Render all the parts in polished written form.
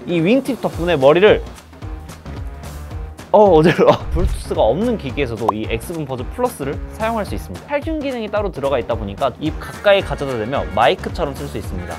이 윙팁 덕분에 머리를 어지러워. 블루투스가 없는 기기에서도 이 엑스분 버즈 플러스를 사용할 수 있습니다. 살균 기능이 따로 들어가 있다 보니까 입 가까이 가져다 대면 마이크처럼 쓸 수 있습니다.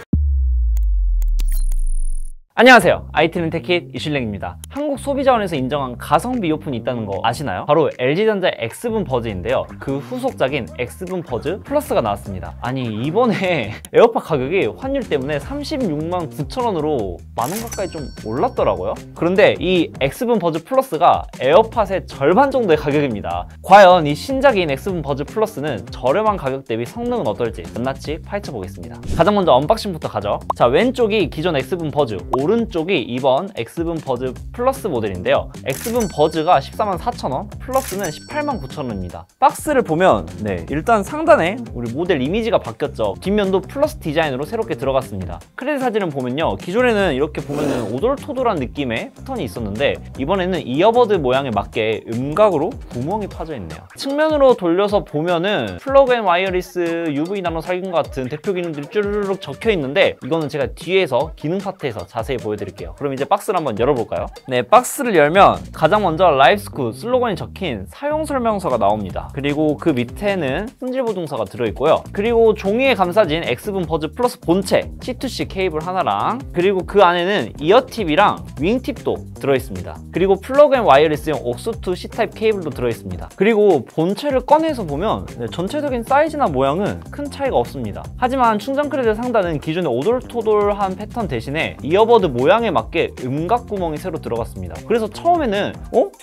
안녕하세요, IT는 테킷 이슐랭입니다. 한국 소비자원에서 인정한 가성비 이어폰이 있다는 거 아시나요? 바로 LG전자 엑스분 버즈인데요, 그 후속작인 엑스분 버즈 플러스가 나왔습니다. 아니, 이번에 에어팟 가격이 환율 때문에 36만 9천원으로 만원 가까이 좀 올랐더라고요. 그런데 이 엑스분 버즈 플러스가 에어팟의 절반 정도의 가격입니다. 과연 이 신작인 엑스분 버즈 플러스는 저렴한 가격 대비 성능은 어떨지 낱낱이 파헤쳐 보겠습니다. 가장 먼저 언박싱부터 가죠. 자, 왼쪽이 기존 엑스분 버즈, 오른쪽이 이번 엑스분 버즈 플러스 모델인데요, 엑스분 버즈가 14만 4천원, 플러스는 18만 9천원입니다. 박스를 보면 일단 상단에 우리 모델 이미지가 바뀌었죠. 뒷면도 플러스 디자인으로 새롭게 들어갔습니다. 크레딧 사진을 보면요, 기존에는 이렇게 보면은 오돌토돌한 느낌의 패턴이 있었는데 이번에는 이어버드 모양에 맞게 음각으로 구멍이 파져 있네요. 측면으로 돌려서 보면은 플러그 앤 와이어리스, UV 나노 살균 같은 대표 기능들이 쭈르륵 적혀 있는데 이거는 제가 뒤에서 기능 파트에서 자세히 보여드릴게요. 그럼 이제 박스를 한번 열어볼까요? 네, 박스를 열면 가장 먼저 라이프스쿨 슬로건이 적힌 사용 설명서가 나옵니다. 그리고 그 밑에는 승질보증서가 들어있고요. 그리고 종이에 감싸진 엑스분 버즈 플러스 본체 C2C 케이블 하나랑, 그리고 그 안에는 이어팁이랑 윙팁도 들어있습니다. 그리고 플러그 앤 와이어리스용 옥스2 C타입 케이블도 들어있습니다. 그리고 본체를 꺼내서 보면 전체적인 사이즈나 모양은 큰 차이가 없습니다. 하지만 충전 크레딧 상단은 기존의 오돌토돌한 패턴 대신에 이어버드 모양에 맞게 음각 구멍이 새로 들어갔습니다. 그래서 처음에는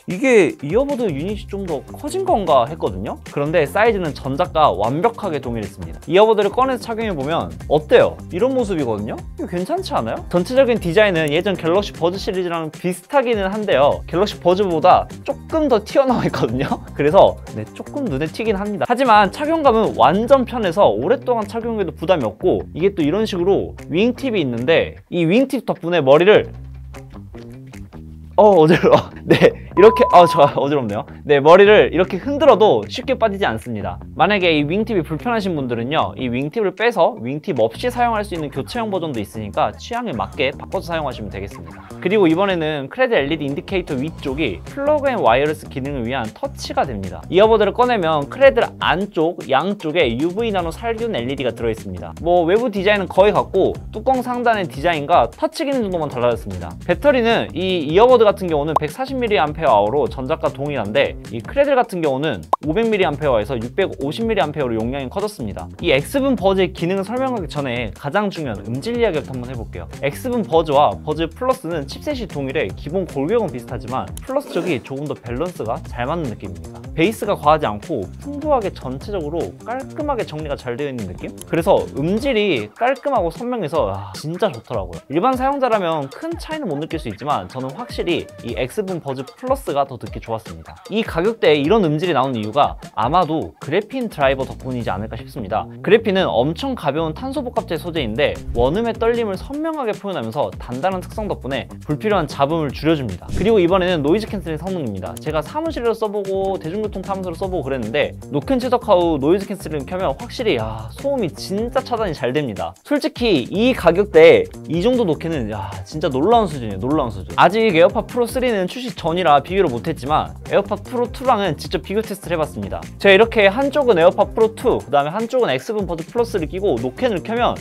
이게 이어버드 유닛이 좀 더 커진 건가 했거든요. 그런데 사이즈는 전작과 완벽하게 동일했습니다. 이어버드를 꺼내서 착용해보면 어때요? 이런 모습이거든요? 이거 괜찮지 않아요? 전체적인 디자인은 예전 갤럭시 버즈 시리즈랑 비슷하기는 한데요, 갤럭시 버즈보다 조금 더 튀어나와 있거든요. 그래서 조금 눈에 튀긴 합니다. 하지만 착용감은 완전 편해서 오랫동안 착용해도 부담이 없고, 이게 또 이런 식으로 윙팁이 있는데 이 윙팁 덕분에 머리를 어지러워. 이렇게 어지럽네요. 머리를 이렇게 흔들어도 쉽게 빠지지 않습니다. 만약에 이 윙팁이 불편하신 분들은요, 이 윙팁을 빼서 윙팁 없이 사용할 수 있는 교체형 버전도 있으니까 취향에 맞게 바꿔서 사용하시면 되겠습니다. 그리고 이번에는 크레딧 LED 인디케이터 위쪽이 플러그 앤 와이어리스 기능을 위한 터치가 됩니다. 이어버드를 꺼내면 크레딧 안쪽 양쪽에 UV 나노 살균 LED가 들어있습니다. 외부 디자인은 거의 같고 뚜껑 상단의 디자인과 터치 기능 정도만 달라졌습니다. 배터리는 이 이어버드 같은 경우는 140mAh로 전작과 동일한데 이 크레딧 같은 경우는 500mAh에서 650mAh로 용량이 커졌습니다. 이 엑스분 버즈의 기능을 설명하기 전에 가장 중요한 음질 이야기부터 한번 해볼게요. 엑스분 버즈와 버즈 플러스는 칩셋이 동일해 기본 골격은 비슷하지만 플러스 쪽이 조금 더 밸런스가 잘 맞는 느낌입니다. 베이스가 과하지 않고 풍부하게 전체적으로 깔끔하게 정리가 잘 되어 있는 느낌? 그래서 음질이 깔끔하고 선명해서 진짜 좋더라고요. 일반 사용자라면 큰 차이는 못 느낄 수 있지만 저는 확실히 이 엑스분 버즈 플러스가 더 듣기 좋았습니다. 이 가격대에 이런 음질이 나오는 이유가 아마도 그래핀 드라이버 덕분이지 않을까 싶습니다. 그래핀은 엄청 가벼운 탄소복합재 소재인데 원음의 떨림을 선명하게 표현하면서 단단한 특성 덕분에 불필요한 잡음을 줄여줍니다. 그리고 이번에는 노이즈 캔슬링 성능입니다. 제가 사무실에서 써보고 대중교통 타면서 써보고 그랬는데 노캔 최적화 후 노이즈 캔슬링 켜면 확실히 소음이 진짜 차단이 잘 됩니다. 솔직히 이 가격대에 이 정도 노캔은 진짜 놀라운 수준이에요. 놀라운 수준. 아직 에어팟 프로 3는 출시 전이라 비교를 못했지만 에어팟 프로 2랑은 직접 비교 테스트를 해봤습니다. 제가 이렇게 한쪽은 에어팟 프로 2, 그 다음에 한쪽은 엑스분 버즈 플러스를 끼고 노캔을 켜면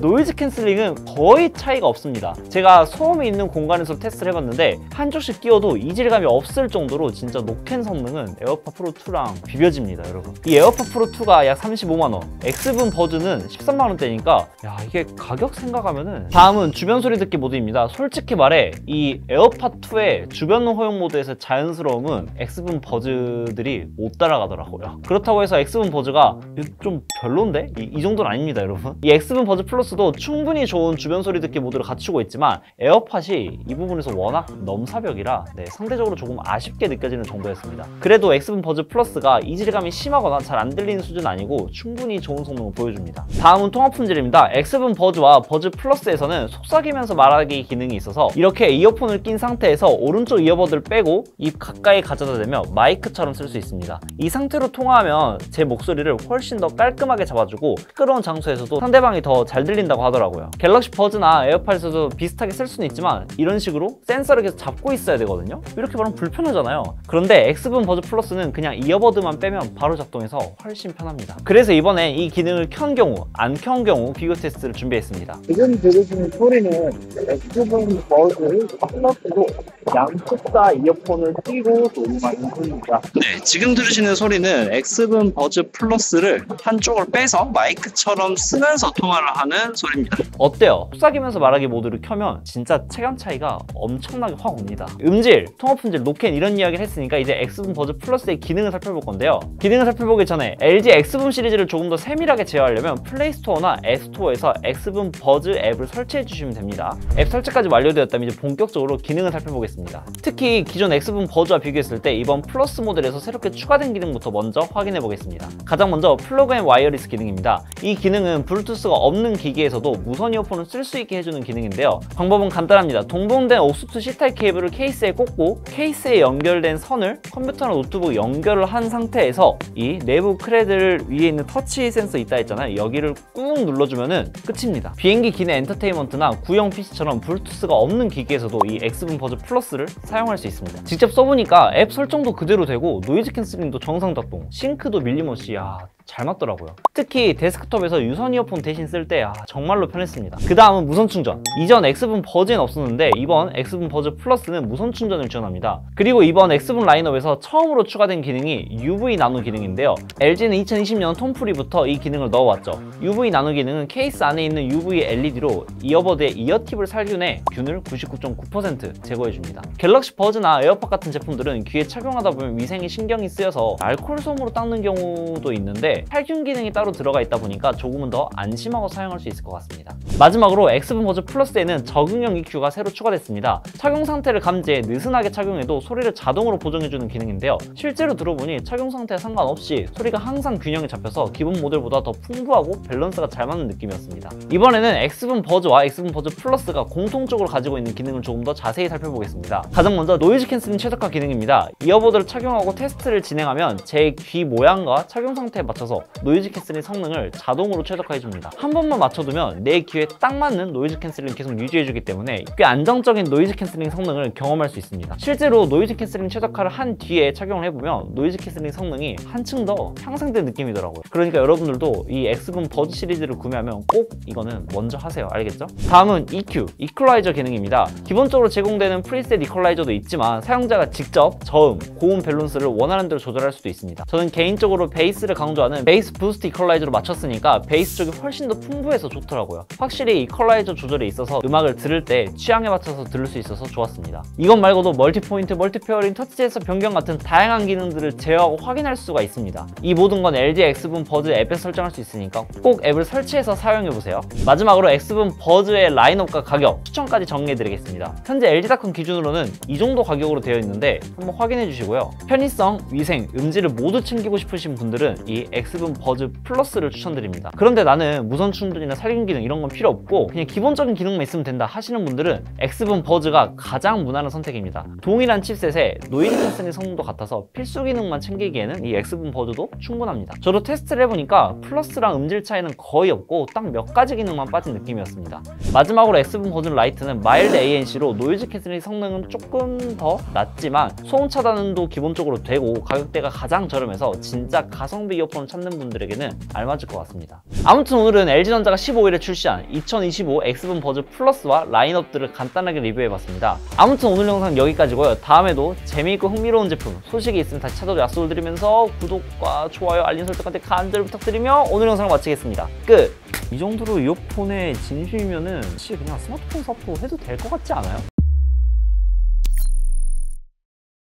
노이즈 캔슬링은 거의 차이가 없습니다. 제가 소음이 있는 공간에서 테스트를 해봤는데 한쪽씩 끼워도 이질감이 없을 정도로 진짜 노캔 성능은 에어팟 프로 2랑 비벼집니다, 여러분. 이 에어팟 프로 2가 약 35만원, 엑스분 버즈는 13만원대니까 이게 가격 생각하면은. 다음은 주변 소리 듣기 모드입니다. 솔직히 말해 이 에어팟 2의 주변 허용 모드에서 자연스러움은 엑스분 버즈들이 못 따라가더라고요. 그렇다고 해서 엑스분 버즈가 좀 별론데? 이 정도는 아닙니다, 여러분. 이 엑스분 버즈 플러스도 충분히 좋은 주변 소리 듣기 모드를 갖추고 있지만 에어팟이 이 부분에서 워낙 넘사벽이라 상대적으로 조금 아쉽게 느껴지는 정도였습니다. 그래도 엑스분 버즈 플러스가 이질감이 심하거나 잘 안 들리는 수준은 아니고 충분히 좋은 성능을 보여줍니다. 다음은 통합 품질입니다. 엑스분 버즈와 버즈 플러스에서는 속삭이면서 말하기 기능이 있어서 이렇게 이어폰을 낀 상태에서 오른쪽 이어버드를 빼고 입 가까이 가져다 대면 마이크처럼 쓸 수 있습니다. 이 상태로 통화하면 제 목소리를 훨씬 더 깔끔하게 잡아주고 시끄러운 장소에서도 상대방이 더 잘 들린다고 하더라고요. 갤럭시 버즈나 에어팟에서도 비슷하게 쓸 수는 있지만 이런 식으로 센서를 계속 잡고 있어야 되거든요. 이렇게 말하면 불편하잖아요. 그런데 X분 버즈 플러스는 그냥 이어버드만 빼면 바로 작동해서 훨씬 편합니다. 그래서 이번에 이 기능을 켠 경우, 안 켠 경우 비교 테스트를 준비했습니다. 지금 들으시는 소리는 X분 버즈 플러스로 양쪽 다 이어폰을 끼고 녹음하는 소리입니다. 네, 지금 들으시는 소리는 X분 버즈 플러스를 한쪽을 빼서 마이크처럼 쓰면서 통화를 하는 소리입니다. 어때요? 속삭이면서 말하기 모드를 켜면 진짜 체감 차이가 엄청나게 확 옵니다. 음질, 통화 품질, 노캔 이런 이야기를 했으니까 이제 X분 버즈 플러스의 기능을 살펴볼 건데요. 기능을 살펴보기 전에 LG X분 시리즈를 조금 더 세밀하게 제어하려면 플레이스토어나 앱스토어에서 X분 버즈 앱을 설치해 주시면 됩니다. 앱 설치까지 완료되었다면 이제 본격적으로 기능을 살펴보겠습니다. 특히 기존 X분 버즈와 비교했을 때 이번 플러스 모델에서 새롭게 추가된 기능부터 먼저 확인해 보겠습니다. 가장 먼저 플러그 앤 와이어리스 기능입니다. 이 기능은 블루투스가 없는 기기에서도 무선 이어폰을 쓸 수 있게 해주는 기능인데요. 방법은 간단합니다. 동봉된 옥수수 C타입 케이블을 케이스에 꽂고 케이스에 연결된 선을 컴퓨터나 노트북 연결을 한 상태에서 이 내부 크레들 위에 있는 터치 센서 있다 했잖아요. 여기를 꾹 눌러주면은 끝입니다. 비행기 기내 엔터테인먼트나 구형 PC처럼 블루투스가 없는 기기에서도 이 X분 버즈 플러스를 사용할 수 있습니다. 직접 써보니까 앱 설정도 그대로 되고 노이즈 캔슬링도 정상 작동, 싱크도 밀림없이 잘 맞더라고요. 특히 데스크톱에서 유선 이어폰 대신 쓸 때 정말로 편했습니다. 그 다음은 무선 충전. 이전 X분 버즈엔 없었는데 이번 X분 버즈 플러스는 무선 충전을 지원합니다. 그리고 이번 X분 라인업에서 처음으로 추가된 기능이 UV 나노 기능인데요. LG는 2020년 톰프리부터 이 기능을 넣어왔죠. UV 나노 기능은 케이스 안에 있는 UV LED로 이어버드의 이어팁을 살균해 균을 99.9% 제거해줍니다. 갤럭시 버즈나 에어팟 같은 제품들은 귀에 착용하다 보면 위생에 신경이 쓰여서 알코올 솜으로 닦는 경우도 있는데 살균 기능이 따로 들어가 있다 보니까 조금은 더 안심하고 사용할 수 있을 것 같습니다. 마지막으로 X분 버즈 플러스에는 적응형 EQ가 새로 추가됐습니다. 착용 상태를 감지해 느슨하게 착용해도 소리를 자동으로 보정해주는 기능인데요. 실제로 들어보니 착용 상태에 상관없이 소리가 항상 균형이 잡혀서 기본 모델보다 더 풍부하고 밸런스가 잘 맞는 느낌이었습니다. 이번에는 X분 버즈와 X분 버즈 플러스가 공통적으로 가지고 있는 기능을 조금 더 자세히 살펴보겠습니다. 가장 먼저 노이즈 캔슬링 최적화 기능입니다. 이어버드를 착용하고 테스트를 진행하면 제 귀 모양과 착용 상태에 맞춰서 노이즈 캔슬링 성능을 자동으로 최적화해줍니다. 한 번만 맞춰두면 내 귀에 딱 맞는 노이즈 캔슬링 계속 유지해주기 때문에 꽤 안정적인 노이즈 캔슬링 성능을 경험할 수 있습니다. 실제로 노이즈 캔슬링 최적화를 한 뒤에 착용을 해보면 노이즈 캔슬링 성능이 한층 더 향상된 느낌이더라고요. 그러니까 여러분들도 이 X분 버즈 시리즈를 구매하면 꼭 이거는 먼저 하세요. 알겠죠? 다음은 EQ, 이퀄라이저 기능입니다. 기본적으로 제공되는 프리셋 이퀄라이저도 있지만 사용자가 직접 저음, 고음 밸런스를 원하는 대로 조절할 수도 있습니다. 저는 개인적으로 베이스를 강조하는 베이스 부스트 이퀄라이저로 맞췄으니까 베이스 쪽이 훨씬 더 풍부해서 좋더라고요. 확실히 이퀄라이저 조절에 있어서 음악을 들을 때 취향에 맞춰서 들을 수 있어서 좋았습니다. 이것 말고도 멀티포인트, 멀티페어링, 터치 제스처 변경 같은 다양한 기능들을 제어하고 확인할 수가 있습니다. 이 모든 건 LG X분 버즈 앱에 설정할 수 있으니까 꼭 앱을 설치해서 사용해보세요. 마지막으로 X분 버즈의 라인업과 가격, 추천까지 정리해드리겠습니다. 현재 LG닷컴 기준으로는 이 정도 가격으로 되어 있는데 한번 확인해주시고요. 편의성, 위생, 음질을 모두 챙기고 싶으신 분들은 이 X분 버즈 플러스를 추천드립니다. 그런데 나는 무선 충전이나 살균 기능 이런 건 필요 없고 그냥 기본적인 기능만 있으면 된다 하시는 분들은 X분 버즈가 가장 무난한 선택입니다. 동일한 칩셋에 노이즈 캔슬링 성능도 같아서 필수 기능만 챙기기에는 이 X분 버즈도 충분합니다. 저도 테스트를 해보니까 플러스랑 음질 차이는 거의 없고 딱 몇 가지 기능만 빠진 느낌이었습니다. 마지막으로 X분 버즈 라이트는 마일드 ANC로 노이즈 캔슬링 성능은 조금 더 낮지만 소음 차단도 기본적으로 되고 가격대가 가장 저렴해서 진짜 가성비 이어폰을 찾는 분들에게는 알맞을 것 같습니다. 아무튼 오늘은 LG전자가 15일에 출시한 2025 X분 버즈 플러스와 라인업들을 간단하게 리뷰해봤습니다. 아무튼 오늘 영상 여기까지고요. 다음에도 재미있고 흥미로운 제품, 소식이 있으면 다시 찾아올 약속을 드리면서 구독과 좋아요, 알림 설정까지 간절 부탁드리며 오늘 영상을 마치겠습니다. 끝! 이 정도로 이어폰에 진심이면은 사실 그냥 스마트폰 사고 해도 될 것 같지 않아요?